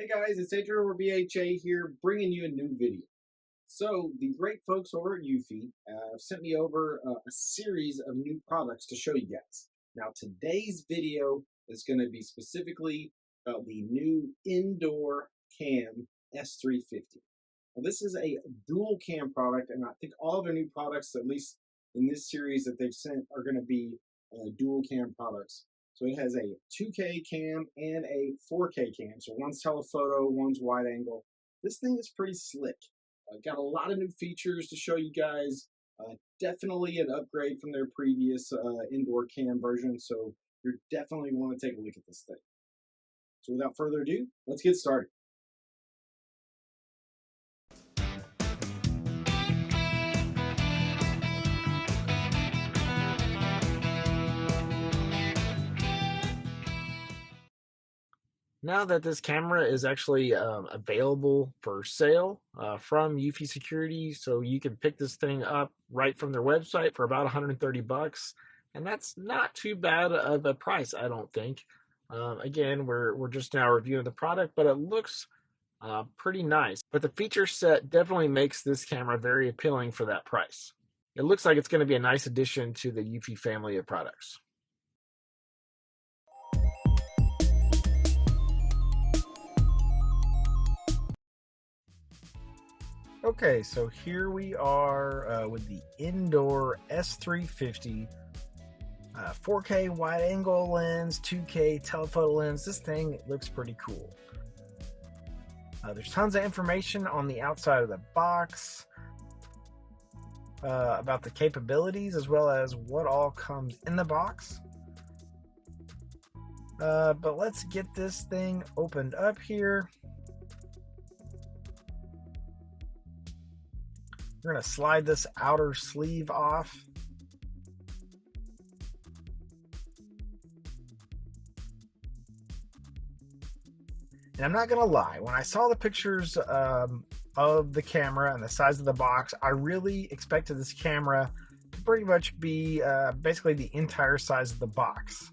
Hey guys, it's Adrian or BHA here, bringing you a new video. So the great folks over at Eufy sent me over a series of new products to show you guys. Now today's video is going to be specifically about the new indoor cam S350. Now this is a dual cam product, and I think all their new products, at least in this series that they've sent, are going to be dual cam products. So it has a 2K cam and a 4K cam. So one's telephoto, one's wide angle. This thing is pretty slick. Got a lot of new features to show you guys. Definitely an upgrade from their previous indoor cam version. So you definitely want to take a look at this thing. So without further ado, let's get started. Now that this camera is actually available for sale from Eufy Security, so you can pick this thing up right from their website for about 130 bucks, and that's not too bad of a price, I don't think. Again, we're just now reviewing the product, but it looks pretty nice. But the feature set definitely makes this camera very appealing for that price. It looks like it's going to be a nice addition to the Eufy family of products. Okay, so here we are with the indoor S350 4K wide angle lens, 2K telephoto lens. This thing looks pretty cool. There's tons of information on the outside of the box about the capabilities as well as what all comes in the box. But let's get this thing opened up here. We're going to slide this outer sleeve off. And I'm not going to lie, when I saw the pictures of the camera and the size of the box, I really expected this camera to pretty much be basically the entire size of the box.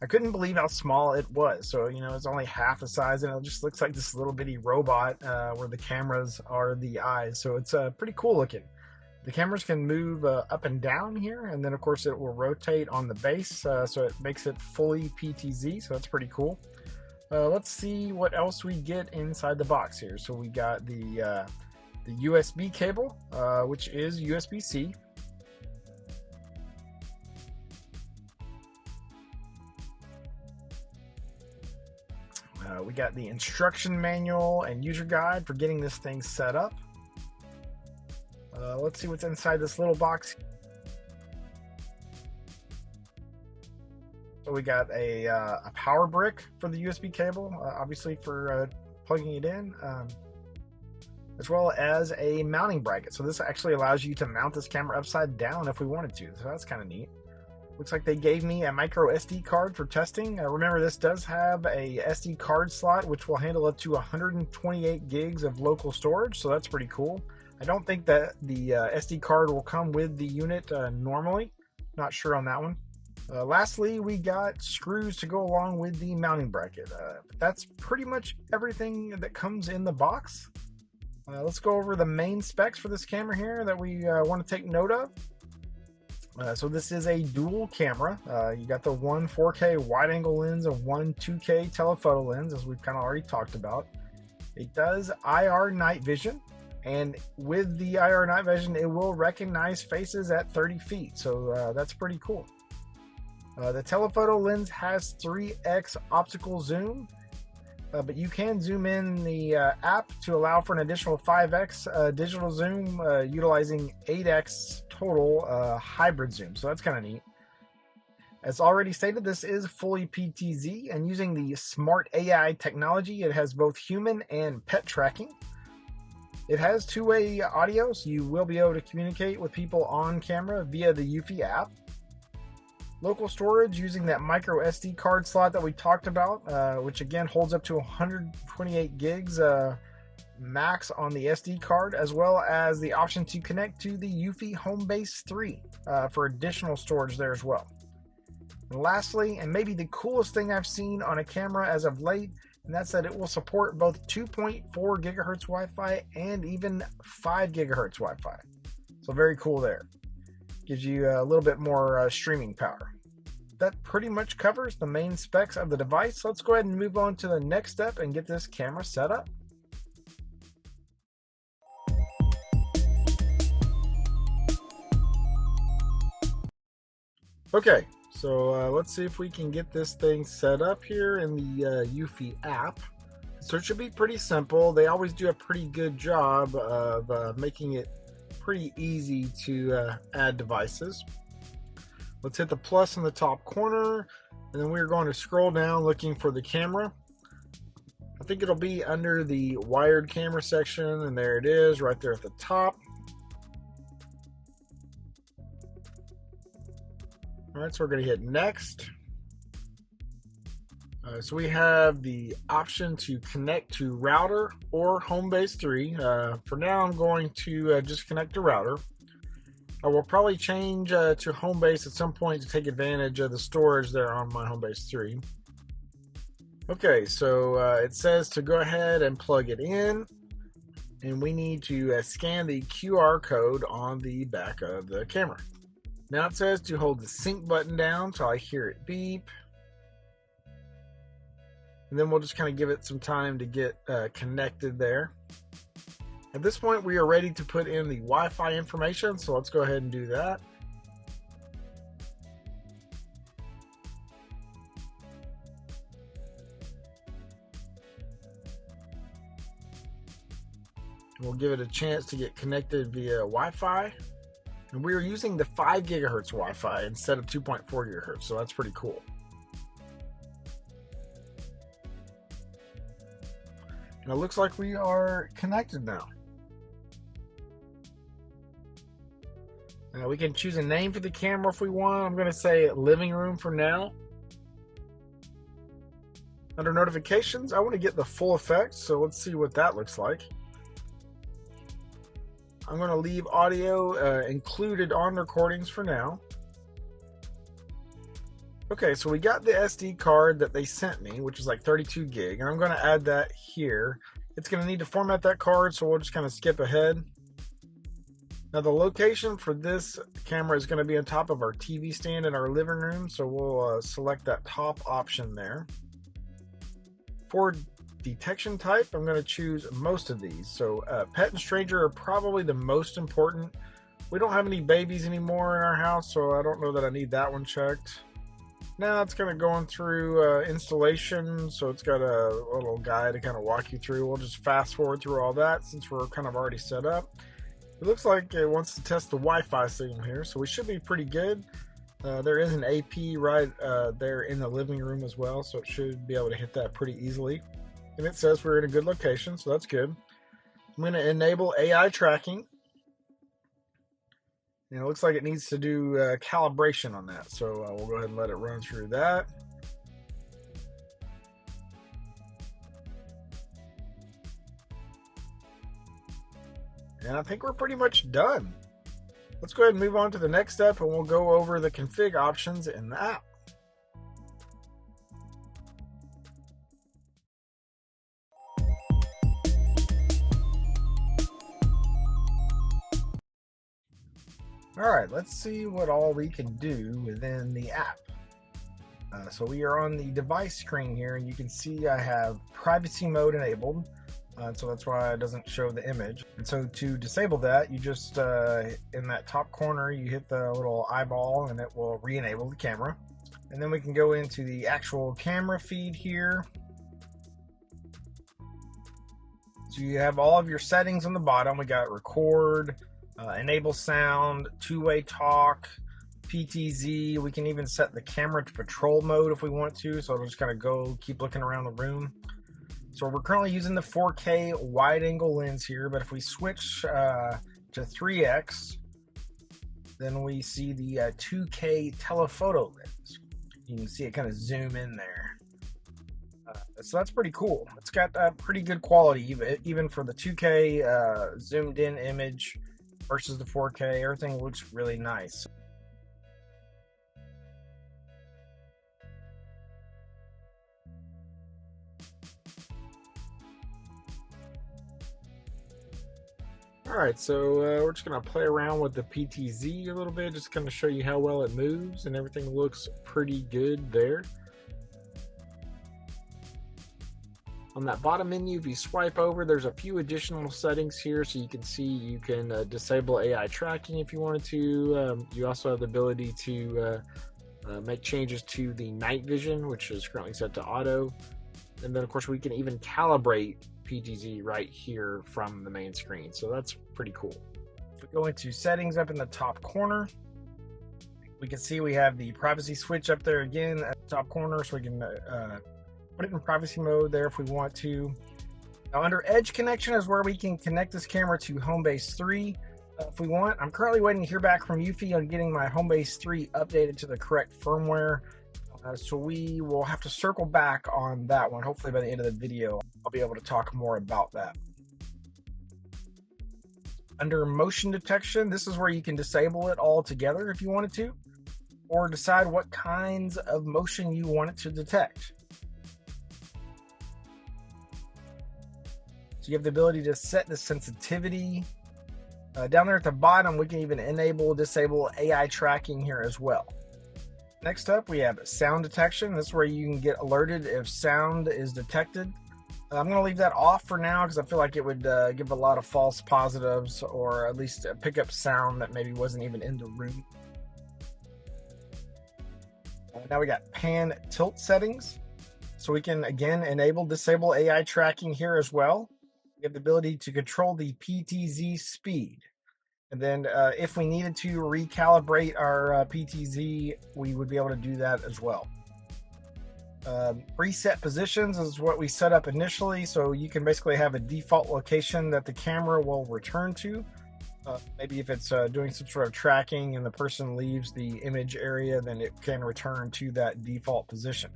I couldn't believe how small it was. So, you know, it's only half the size, and it just looks like this little bitty robot where the cameras are the eyes. So it's pretty cool looking. The cameras can move up and down here, and then of course it will rotate on the base, so it makes it fully PTZ, so that's pretty cool. Let's see what else we get inside the box here. So we got the USB cable, which is USB-C. We got the instruction manual and user guide for getting this thing set up. Let's see what's inside this little box. So we got a power brick for the USB cable, obviously for plugging it in, as well as a mounting bracket. So this actually allows you to mount this camera upside down if we wanted to. So that's kind of neat. Looks like they gave me a micro SD card for testing. Remember, this does have a SD card slot, which will handle up to 128 gigs of local storage, so that's pretty cool. I don't think that the SD card will come with the unit normally. Not sure on that one. Lastly, we got screws to go along with the mounting bracket. But that's pretty much everything that comes in the box. Let's go over the main specs for this camera here that we want to take note of. So this is a dual camera. You got the one 4K wide angle lens and one 2K telephoto lens, as we've kind of already talked about. It does IR night vision, and with the IR night vision, it will recognize faces at 30 feet. So that's pretty cool. The telephoto lens has 3x optical zoom, but you can zoom in the app to allow for an additional 5x digital zoom, utilizing 8x total hybrid zoom. So that's kind of neat. As already stated, this is fully PTZ, and using the Smart AI technology, it has both human and pet tracking. It has two-way audio, so you will be able to communicate with people on camera via the Eufy app. Local storage using that micro SD card slot that we talked about, which again holds up to 128 gigs max on the SD card, as well as the option to connect to the Eufy Homebase 3 for additional storage there as well. And lastly, and maybe the coolest thing I've seen on a camera as of late, And that said, it will support both 2.4 gigahertz Wi-Fi and even 5 gigahertz Wi-Fi. So very cool there. Gives you a little bit more streaming power. That pretty much covers the main specs of the device. Let's go ahead and move on to the next step and get this camera set up. Okay, so let's see if we can get this thing set up here in the Eufy app. So it should be pretty simple. They always do a pretty good job of making it pretty easy to add devices. Let's hit the plus in the top corner, and then we're going to scroll down looking for the camera. I think it'll be under the wired camera section, and there it is right there at the top. All right, so we're going to hit next. So we have the option to connect to router or Homebase 3. For now, I'm going to just connect to router. I will probably change to Homebase at some point to take advantage of the storage there on my Homebase 3. Okay, so it says to go ahead and plug it in, and we need to scan the QR code on the back of the camera. Now it says to hold the sync button down so I hear it beep. And then we'll just kind of give it some time to get connected there. At this point, we are ready to put in the Wi-Fi information, so let's go ahead and do that. We'll give it a chance to get connected via Wi-Fi. And we are using the 5 gigahertz Wi-Fi instead of 2.4 gigahertz, so that's pretty cool. And it looks like we are connected now. We can choose a name for the camera if we want. I'm going to say living room for now. Under notifications, I want to get the full effect, so let's see what that looks like. I'm going to leave audio included on recordings for now. Okay, so we got the SD card that they sent me, which is like 32 gig, and I'm going to add that here. It's going to need to format that card, so we'll just kind of skip ahead. Now the location for this camera is going to be on top of our TV stand in our living room, so we'll select that top option there. For detection type, I'm going to choose most of these. So pet and stranger are probably the most important. We don't have any babies anymore in our house, so I don't know that I need that one checked. Now it's kind of going through installation, so it's got a little guide to kind of walk you through. We'll just fast forward through all that since we're kind of already set up. It looks like it wants to test the Wi-Fi signal here, so we should be pretty good. There is an AP right there in the living room as well, so it should be able to hit that pretty easily. And it says we're in a good location, so that's good. I'm going to enable AI tracking. And it looks like it needs to do calibration on that, so we'll go ahead and let it run through that. And I think we're pretty much done. Let's go ahead and move on to the next step, and we'll go over the config options in the app. All right, let's see what all we can do within the app. So we are on the device screen here, and you can see I have privacy mode enabled. So that's why it doesn't show the image. And so to disable that, you just, in that top corner, you hit the little eyeball and it will re-enable the camera. And then we can go into the actual camera feed here. So you have all of your settings on the bottom. We got record, enable sound, two-way talk, PTZ. We can even set the camera to patrol mode if we want to. So it'll just kind of go, keep looking around the room. So we're currently using the 4K wide angle lens here, but if we switch to 3X, then we see the 2K telephoto lens. You can see it kind of zoom in there. So that's pretty cool. It's got pretty good quality, even for the 2K zoomed in image versus the 4K. Everything looks really nice. All right, so we're just gonna play around with the PTZ a little bit, just kind of show you how well it moves, and everything looks pretty good there. On that bottom menu, if you swipe over, there's a few additional settings here. So you can see you can disable AI tracking if you wanted to. You also have the ability to make changes to the night vision, which is currently set to auto. And then, of course, we can even calibrate PTZ right here from the main screen. So that's pretty cool. If we go into settings up in the top corner, we can see we have the privacy switch up there again at the top corner, so we can put it in privacy mode there if we want to. Now, under Edge connection is where we can connect this camera to Homebase 3 if we want. I'm currently waiting to hear back from Eufy on getting my Homebase 3 updated to the correct firmware. So we will have to circle back on that one. Hopefully by the end of the video, I'll be able to talk more about that. Under motion detection, this is where you can disable it altogether if you wanted to, or decide what kinds of motion you want it to detect. So you have the ability to set the sensitivity. Down there at the bottom, we can even enable, disable AI tracking here as well. Next up, we have sound detection. This is where you can get alerted if sound is detected. I'm going to leave that off for now because I feel like it would give a lot of false positives, or at least pick up sound that maybe wasn't even in the room. Now we got pan tilt settings. So we can, again, enable, disable AI tracking here as well. We have the ability to control the PTZ speed. And then if we needed to recalibrate our PTZ, we would be able to do that as well. Preset positions is what we set up initially, so you can basically have a default location that the camera will return to. Maybe if it's doing some sort of tracking and the person leaves the image area, then it can return to that default position.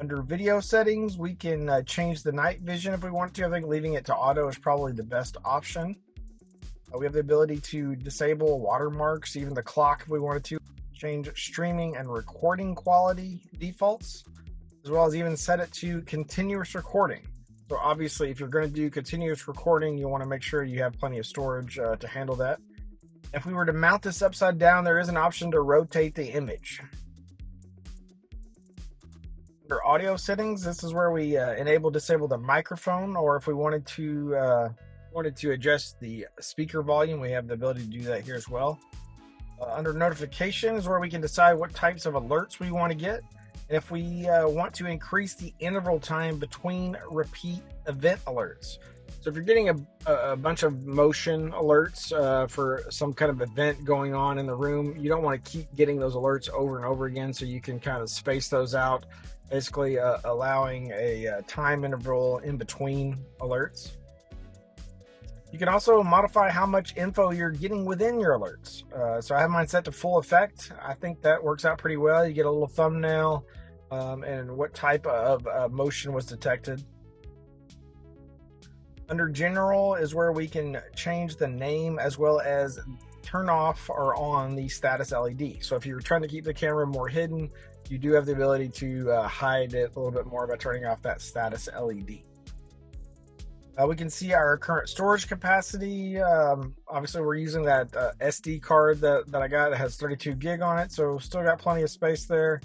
Under video settings, we can change the night vision if we want to. I think leaving it to auto is probably the best option. We have the ability to disable watermarks, even the clock if we wanted to. Change streaming and recording quality defaults, as well as even set it to continuous recording. So obviously, if you're going to do continuous recording, you want to make sure you have plenty of storage to handle that. If we were to mount this upside down, there is an option to rotate the image. Under audio settings, this is where we enable, disable the microphone, or if we wanted to adjust the speaker volume, we have the ability to do that here as well. Under notifications, where we can decide what types of alerts we want to get, and if we want to increase the interval time between repeat event alerts. So if you're getting a bunch of motion alerts for some kind of event going on in the room, you don't want to keep getting those alerts over and over again, so you can kind of space those out, basically allowing a time interval in between alerts. You can also modify how much info you're getting within your alerts. So I have mine set to full effect. I think that works out pretty well. You get a little thumbnail and what type of motion was detected. Under general is where we can change the name as well as turn off or on the status LED. So if you're trying to keep the camera more hidden, you do have the ability to hide it a little bit more by turning off that status LED. We can see our current storage capacity. Obviously, we're using that SD card that I got. It has 32 gig on it, so still got plenty of space there.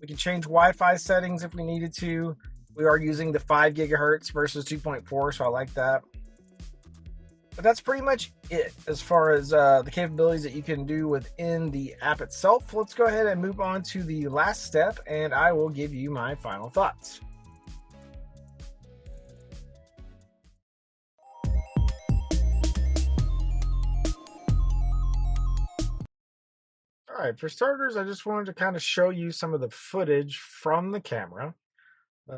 We can change Wi-Fi settings if we needed to. We are using the 5 gigahertz versus 2.4, so I like that. But that's pretty much it as far as the capabilities that you can do within the app itself. Let's go ahead and move on to the last step, and I will give you my final thoughts. All right, for starters, I just wanted to kind of show you some of the footage from the camera.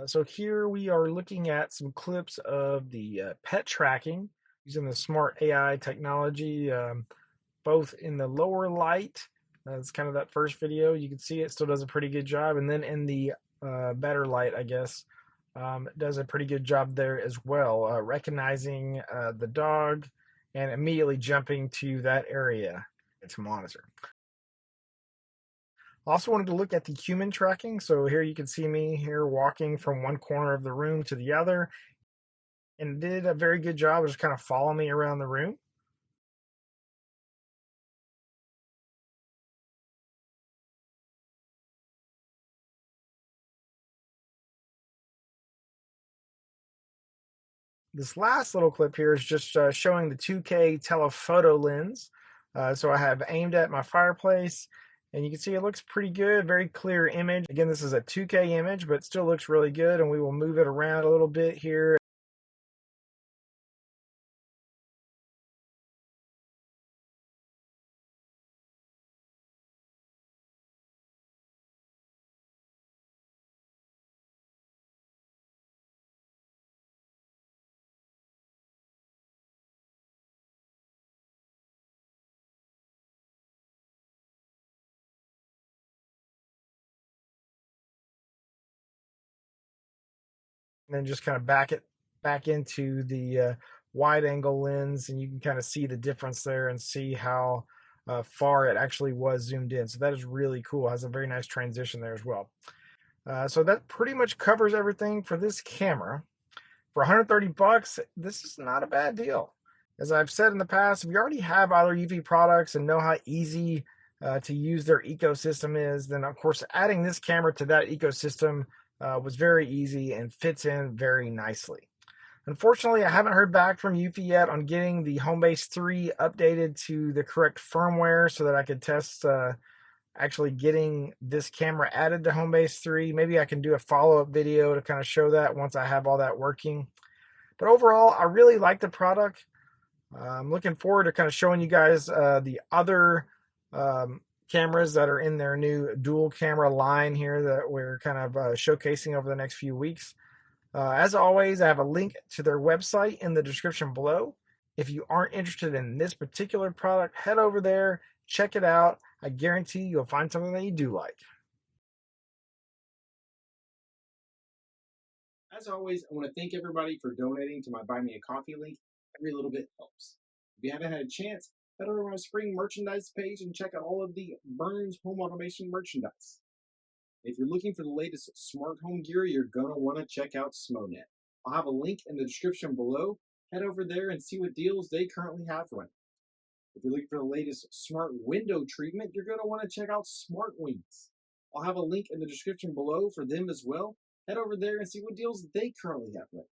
So here we are looking at some clips of the pet tracking using the smart AI technology, both in the lower light. That's kind of that first video. You can see it still does a pretty good job. And then in the better light, I guess, it does a pretty good job there as well, recognizing the dog and immediately jumping to that area to monitor. Also wanted to look at the human tracking. So here you can see me here walking from one corner of the room to the other, and it did a very good job of just kind of following me around the room. This last little clip here is just showing the 2K telephoto lens. So I have aimed at my fireplace, and you can see it looks pretty good, very clear image. Again, this is a 2K image, but it still looks really good, and we will move it around a little bit here. And then just kind of back it back into the wide angle lens, and you can kind of see the difference there and see how far it actually was zoomed in. So that is really cool. It has a very nice transition there as well. So that pretty much covers everything for this camera. For 130 bucks, this is not a bad deal. As I've said in the past, if you already have other Eufy products and know how easy to use their ecosystem is, then of course adding this camera to that ecosystem was very easy and fits in very nicely. Unfortunately, I haven't heard back from Eufy yet on getting the Homebase 3 updated to the correct firmware so that I could test actually getting this camera added to Homebase 3. Maybe I can do a follow-up video to kind of show that once I have all that working. But overall, I really like the product. I'm looking forward to kind of showing you guys the other cameras that are in their new dual camera line here that we're kind of showcasing over the next few weeks. As always, I have a link to their website in the description below. If you aren't interested in this particular product, head over there, check it out. I guarantee you'll find something that you do like. As always, I want to thank everybody for donating to my Buy Me a Coffee link. Every little bit helps. If you haven't had a chance, head over to my spring merchandise page and check out all of the Burns home automation merchandise. If you're looking for the latest smart home gear, you're going to want to check out SMONet. I'll have a link in the description below. Head over there and see what deals they currently have running. If you're looking for the latest smart window treatment, you're going to want to check out Smartwings. I'll have a link in the description below for them as well. Head over there and see what deals they currently have running.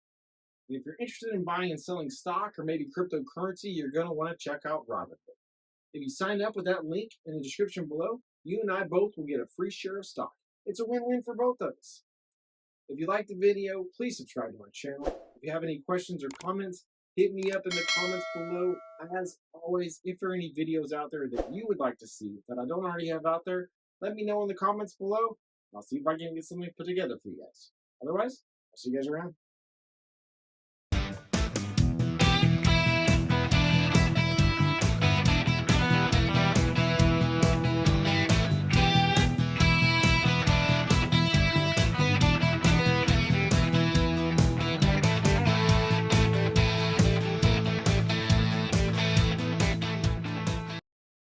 And if you're interested in buying and selling stock or maybe cryptocurrency, you're going to want to check out Robinhood. If you sign up with that link in the description below, you and I both will get a free share of stock. It's a win-win for both of us. If you liked the video, please subscribe to my channel. If you have any questions or comments, hit me up in the comments below. As always, if there are any videos out there that you would like to see that I don't already have out there, let me know in the comments below. I'll see if I can get something put together for you guys. Otherwise, I'll see you guys around.